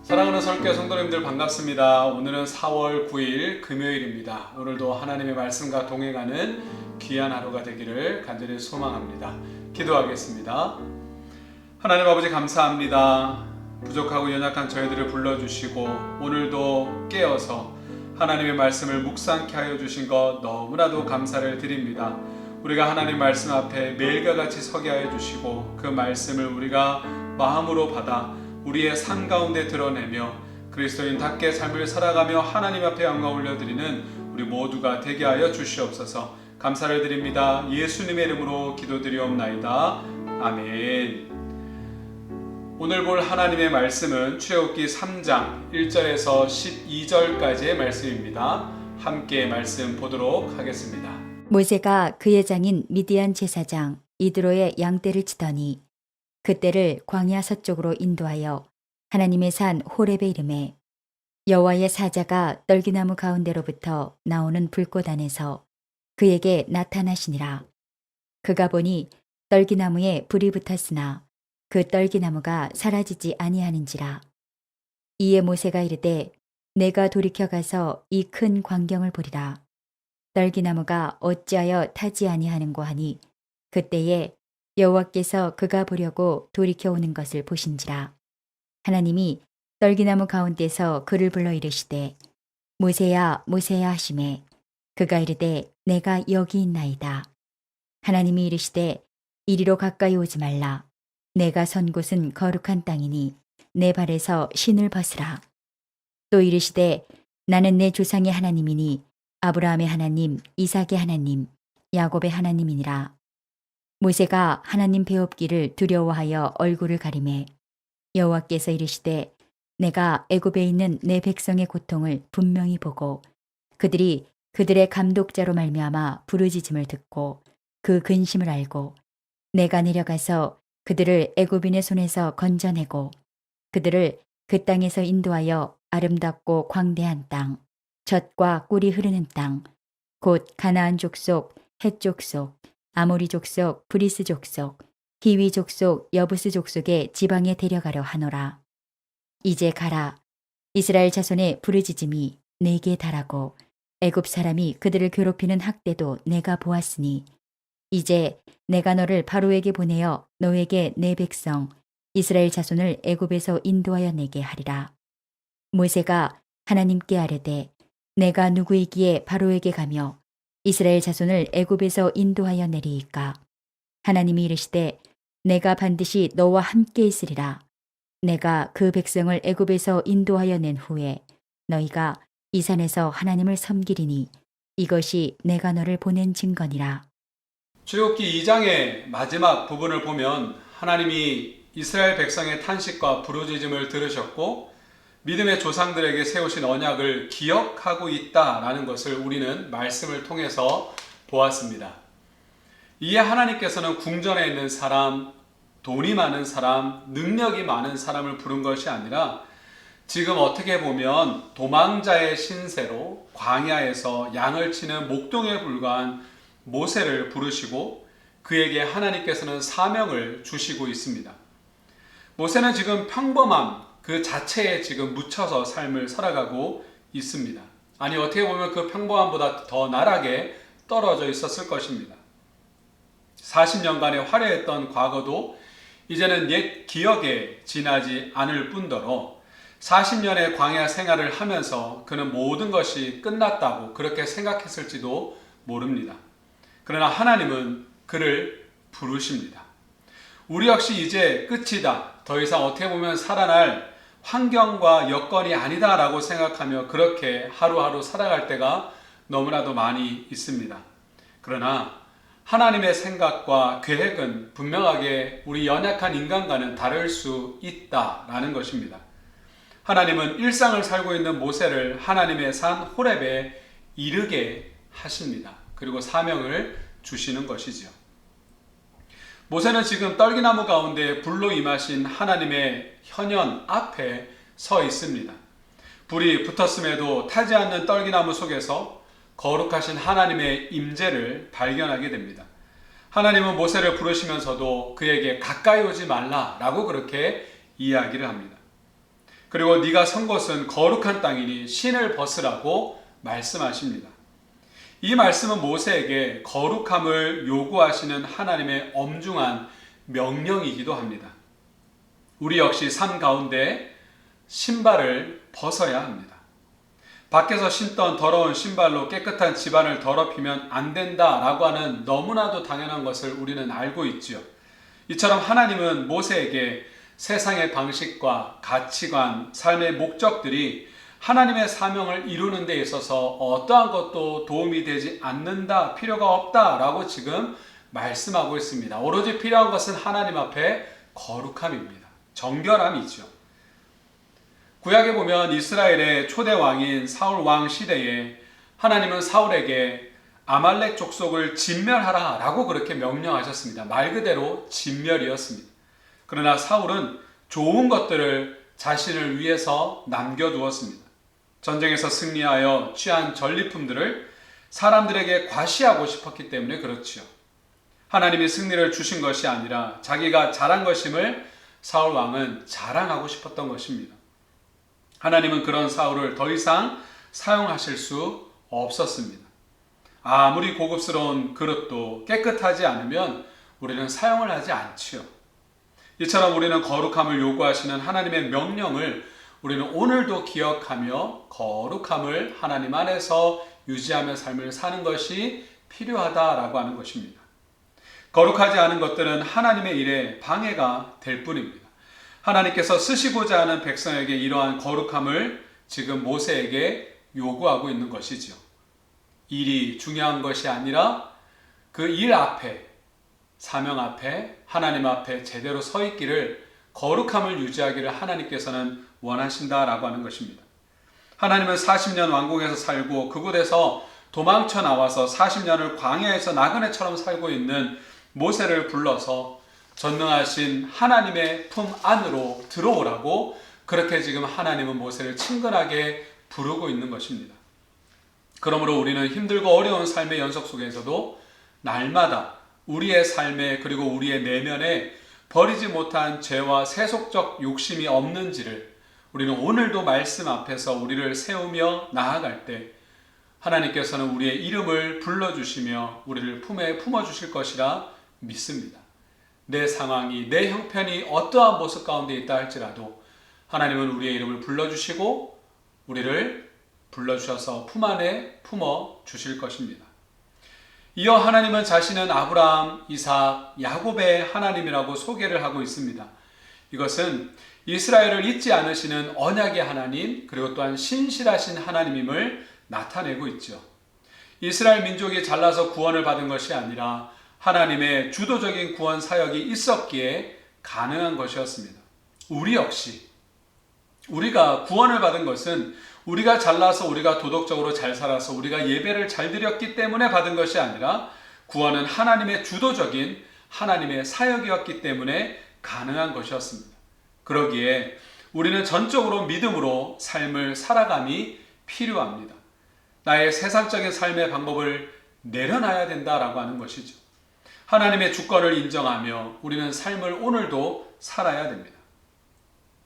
사랑하는 설교 성도님들 반갑습니다. 오늘은 4월 9일 금요일입니다. 오늘도 하나님의 말씀과 동행하는 귀한 하루가 되기를 간절히 소망합니다. 기도하겠습니다. 하나님 아버지 감사합니다. 부족하고 연약한 저희들을 불러주시고 오늘도 깨어서 하나님의 말씀을 묵상케 하여 주신 것 너무나도 감사를 드립니다. 우리가 하나님 말씀 앞에 매일과 같이 서게 하여 주시고 그 말씀을 우리가 마음으로 받아 우리의 삶 가운데 드러내며 그리스도인답게 삶을 살아가며 하나님 앞에 영광 올려드리는 우리 모두가 되게 하여 주시옵소서. 감사를 드립니다. 예수님의 이름으로 기도드리옵나이다. 아멘. 오늘 볼 하나님의 말씀은 출애굽기 3장 1절에서 12절까지의 말씀입니다. 함께 말씀 보도록 하겠습니다. 모세가 그의 장인 미디안 제사장 이드로의 양떼를 치더니 그떼를 광야 서쪽으로 인도하여 하나님의 산 호렙에 이르매 여호와의 사자가 떨기나무 가운데로부터 나오는 불꽃 안에서 그에게 나타나시니라. 그가 보니 떨기나무에 불이 붙었으나 그 떨기나무가 사라지지 아니하는지라. 이에 모세가 이르되 내가 돌이켜 가서 이 큰 광경을 보리라. 떨기나무가 어찌하여 타지 아니하는고 하니 그때에 여호와께서 그가 보려고 돌이켜 오는 것을 보신지라. 하나님이 떨기나무 가운데서 그를 불러 이르시되 모세야 모세야 하시매 그가 이르되 내가 여기 있나이다. 하나님이 이르시되 이리로 가까이 오지 말라. 내가 선 곳은 거룩한 땅이니 내 발에서 신을 벗으라. 또 이르시되 나는 내 조상의 하나님이니 아브라함의 하나님, 이삭의 하나님, 야곱의 하나님이니라. 모세가 하나님 배웁기를 두려워하여 얼굴을 가리매 여호와께서 이르시되 내가 애굽에 있는 내 백성의 고통을 분명히 보고 그들이 그들의 감독자로 말미암아 부르짖음을 듣고 그 근심을 알고 내가 내려가서 그들을 애굽인의 손에서 건져내고 그들을 그 땅에서 인도하여 아름답고 광대한 땅, 젖과 꿀이 흐르는 땅, 곧 가나안 족속, 헷 족속, 아모리 족속, 브리스 족속, 히위 족속, 여부스 족속의 지방에 데려가려 하노라. 이제 가라. 이스라엘 자손의 부르짖음이 내게 달하고 애굽 사람이 그들을 괴롭히는 학대도 내가 보았으니 이제 내가 너를 바로에게 보내어 너에게 내 백성 이스라엘 자손을 애굽에서 인도하여 내게 하리라. 모세가 하나님께 아뢰되 내가 누구이기에 바로에게 가며 이스라엘 자손을 애굽에서 인도하여 내리이까. 하나님이 이르시되 내가 반드시 너와 함께 있으리라. 내가 그 백성을 애굽에서 인도하여 낸 후에 너희가 이 산에서 하나님을 섬기리니 이것이 내가 너를 보낸 증거니라. 출애굽기 2장의 마지막 부분을 보면 하나님이 이스라엘 백성의 탄식과 부르짖음을 들으셨고 믿음의 조상들에게 세우신 언약을 기억하고 있다라는 것을 우리는 말씀을 통해서 보았습니다. 이에 하나님께서는 궁전에 있는 사람, 돈이 많은 사람, 능력이 많은 사람을 부른 것이 아니라 지금 어떻게 보면 도망자의 신세로 광야에서 양을 치는 목동에 불과한 모세를 부르시고 그에게 하나님께서는 사명을 주시고 있습니다. 모세는 지금 평범함 그 자체에 지금 묻혀서 삶을 살아가고 있습니다. 아니 어떻게 보면 그 평범함보다 더 나락에 떨어져 있었을 것입니다. 40년간의 화려했던 과거도 이제는 옛 기억에 지나지 않을 뿐더러 40년의 광야 생활을 하면서 그는 모든 것이 끝났다고 그렇게 생각했을지도 모릅니다. 그러나 하나님은 그를 부르십니다. 우리 역시 이제 끝이다. 더 이상 어떻게 보면 살아날 환경과 여건이 아니다라고 생각하며 그렇게 하루하루 살아갈 때가 너무나도 많이 있습니다. 그러나 하나님의 생각과 계획은 분명하게 우리 연약한 인간과는 다를 수 있다라는 것입니다. 하나님은 일상을 살고 있는 모세를 하나님의 산 호렙에 이르게 하십니다. 그리고 사명을 주시는 것이지요. 모세는 지금 떨기나무 가운데 불로 임하신 하나님의 현현 앞에 서 있습니다. 불이 붙었음에도 타지 않는 떨기나무 속에서 거룩하신 하나님의 임재를 발견하게 됩니다. 하나님은 모세를 부르시면서도 그에게 가까이 오지 말라라고 그렇게 이야기를 합니다. 그리고 네가 선 곳은 거룩한 땅이니 신을 벗으라고 말씀하십니다. 이 말씀은 모세에게 거룩함을 요구하시는 하나님의 엄중한 명령이기도 합니다. 우리 역시 삶 가운데 신발을 벗어야 합니다. 밖에서 신던 더러운 신발로 깨끗한 집안을 더럽히면 안 된다라고 하는 너무나도 당연한 것을 우리는 알고 있지요. 이처럼 하나님은 모세에게 세상의 방식과 가치관, 삶의 목적들이 하나님의 사명을 이루는 데 있어서 어떠한 것도 도움이 되지 않는다, 필요가 없다라고 지금 말씀하고 있습니다. 오로지 필요한 것은 하나님 앞에 거룩함입니다. 정결함이죠. 구약에 보면 이스라엘의 초대 왕인 사울 왕 시대에 하나님은 사울에게 아말렉 족속을 진멸하라 라고 그렇게 명령하셨습니다. 말 그대로 진멸이었습니다. 그러나 사울은 좋은 것들을 자신을 위해서 남겨두었습니다. 전쟁에서 승리하여 취한 전리품들을 사람들에게 과시하고 싶었기 때문에 그렇지요. 하나님이 승리를 주신 것이 아니라 자기가 잘한 것임을 사울 왕은 자랑하고 싶었던 것입니다. 하나님은 그런 사울을 더 이상 사용하실 수 없었습니다. 아무리 고급스러운 그릇도 깨끗하지 않으면 우리는 사용을 하지 않지요. 이처럼 우리는 거룩함을 요구하시는 하나님의 명령을 우리는 오늘도 기억하며 거룩함을 하나님 안에서 유지하며 삶을 사는 것이 필요하다라고 하는 것입니다. 거룩하지 않은 것들은 하나님의 일에 방해가 될 뿐입니다. 하나님께서 쓰시고자 하는 백성에게 이러한 거룩함을 지금 모세에게 요구하고 있는 것이죠. 일이 중요한 것이 아니라 그 일 앞에, 사명 앞에, 하나님 앞에 제대로 서 있기를, 거룩함을 유지하기를 하나님께서는 원하신다라고 하는 것입니다. 하나님은 40년 왕궁에서 살고 그곳에서 도망쳐 나와서 40년을 광야에서 나그네처럼 살고 있는 모세를 불러서 전능하신 하나님의 품 안으로 들어오라고 그렇게 지금 하나님은 모세를 친근하게 부르고 있는 것입니다. 그러므로 우리는 힘들고 어려운 삶의 연속 속에서도 날마다 우리의 삶에 그리고 우리의 내면에 버리지 못한 죄와 세속적 욕심이 없는지를 우리는 오늘도 말씀 앞에서 우리를 세우며 나아갈 때 하나님께서는 우리의 이름을 불러주시며 우리를 품에 품어주실 것이라 믿습니다. 내 상황이, 내 형편이 어떠한 모습 가운데 있다 할지라도 하나님은 우리의 이름을 불러주시고 우리를 불러주셔서 품 안에 품어주실 것입니다. 이어 하나님은 자신은 아브라함, 이삭, 야곱의 하나님이라고 소개를 하고 있습니다. 이것은 이스라엘을 잊지 않으시는 언약의 하나님, 그리고 또한 신실하신 하나님임을 나타내고 있죠. 이스라엘 민족이 잘나서 구원을 받은 것이 아니라 하나님의 주도적인 구원 사역이 있었기에 가능한 것이었습니다. 우리 역시 우리가 구원을 받은 것은 우리가 잘나서, 우리가 도덕적으로 잘 살아서, 우리가 예배를 잘 드렸기 때문에 받은 것이 아니라 구원은 하나님의 주도적인 하나님의 사역이었기 때문에 가능한 것이었습니다. 그러기에 우리는 전적으로 믿음으로 삶을 살아감이 필요합니다. 나의 세상적인 삶의 방법을 내려놔야 된다라고 하는 것이죠. 하나님의 주권을 인정하며 우리는 삶을 오늘도 살아야 됩니다.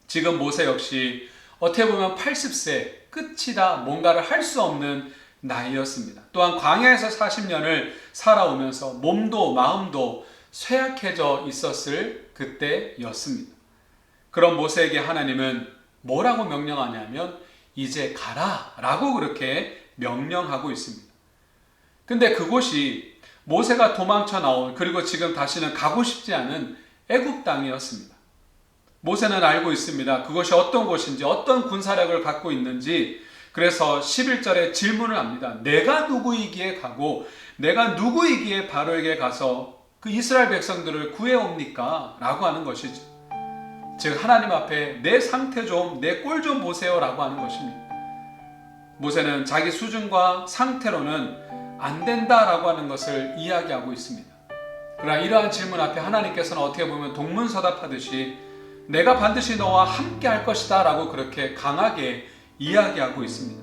지금 모세 역시 어떻게 보면 80세 끝이다, 뭔가를 할 수 없는 나이였습니다. 또한 광야에서 40년을 살아오면서 몸도 마음도 쇠약해져 있었을 그때였습니다. 그런 모세에게 하나님은 뭐라고 명령하냐면 이제 가라 라고 그렇게 명령하고 있습니다. 근데 그곳이 모세가 도망쳐 나온, 그리고 지금 다시는 가고 싶지 않은 애굽 땅이었습니다. 모세는 알고 있습니다. 그것이 어떤 곳인지, 어떤 군사력을 갖고 있는지. 그래서 11절에 질문을 합니다. 내가 누구이기에 가고 내가 누구이기에 바로에게 가서 그 이스라엘 백성들을 구해옵니까? 라고 하는 것이죠. 즉 하나님 앞에 내 상태 좀, 내 꼴 좀 보세요 라고 하는 것입니다. 모세는 자기 수준과 상태로는 안 된다라고 하는 것을 이야기하고 있습니다. 그러나 이러한 질문 앞에 하나님께서는 어떻게 보면 동문서답하듯이 내가 반드시 너와 함께 할 것이다 라고 그렇게 강하게 이야기하고 있습니다.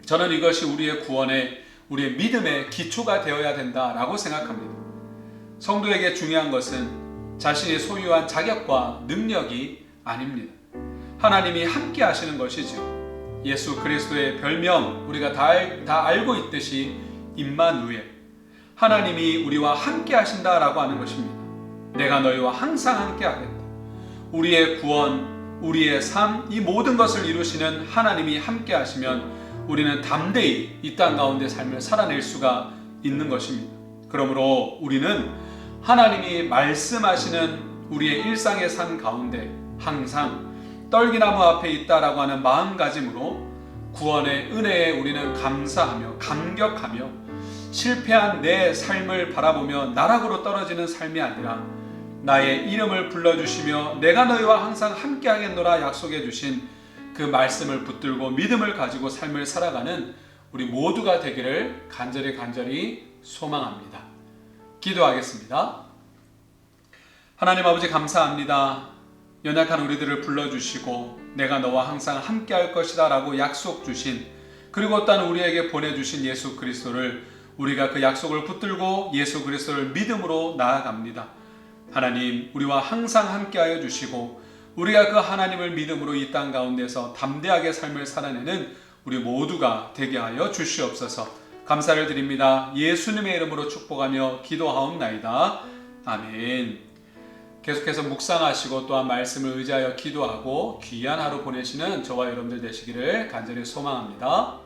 저는 이것이 우리의 구원의, 우리의 믿음의 기초가 되어야 된다라고 생각합니다. 성도에게 중요한 것은 자신이 소유한 자격과 능력이 아닙니다. 하나님이 함께 하시는 것이죠. 예수 그리스도의 별명 우리가 다 알고 있듯이 임마누엘, 하나님이 우리와 함께 하신다라고 하는 것입니다. 내가 너희와 항상 함께 하겠다. 우리의 구원, 우리의 삶, 이 모든 것을 이루시는 하나님이 함께 하시면 우리는 담대히 이 땅 가운데 삶을 살아낼 수가 있는 것입니다. 그러므로 우리는 하나님이 말씀하시는 우리의 일상의 삶 가운데 항상 떨기나무 앞에 있다라고 하는 마음가짐으로 구원의 은혜에 우리는 감사하며 감격하며 실패한 내 삶을 바라보며 나락으로 떨어지는 삶이 아니라 나의 이름을 불러주시며 내가 너희와 항상 함께 하겠노라 약속해 주신 그 말씀을 붙들고 믿음을 가지고 삶을 살아가는 우리 모두가 되기를 간절히 소망합니다. 기도하겠습니다. 하나님 아버지 감사합니다. 연약한 우리들을 불러주시고 내가 너와 항상 함께 할 것이다 라고 약속 주신, 그리고 또한 우리에게 보내주신 예수 그리스도를 우리가 그 약속을 붙들고 예수 그리스도를 믿음으로 나아갑니다. 하나님, 우리와 항상 함께하여 주시고 우리가 그 하나님을 믿음으로 이 땅 가운데서 담대하게 삶을 살아내는 우리 모두가 되게 하여 주시옵소서. 감사를 드립니다. 예수님의 이름으로 축복하며 기도하옵나이다. 아멘. 계속해서 묵상하시고 또한 말씀을 의지하여 기도하고 귀한 하루 보내시는 저와 여러분들 되시기를 간절히 소망합니다.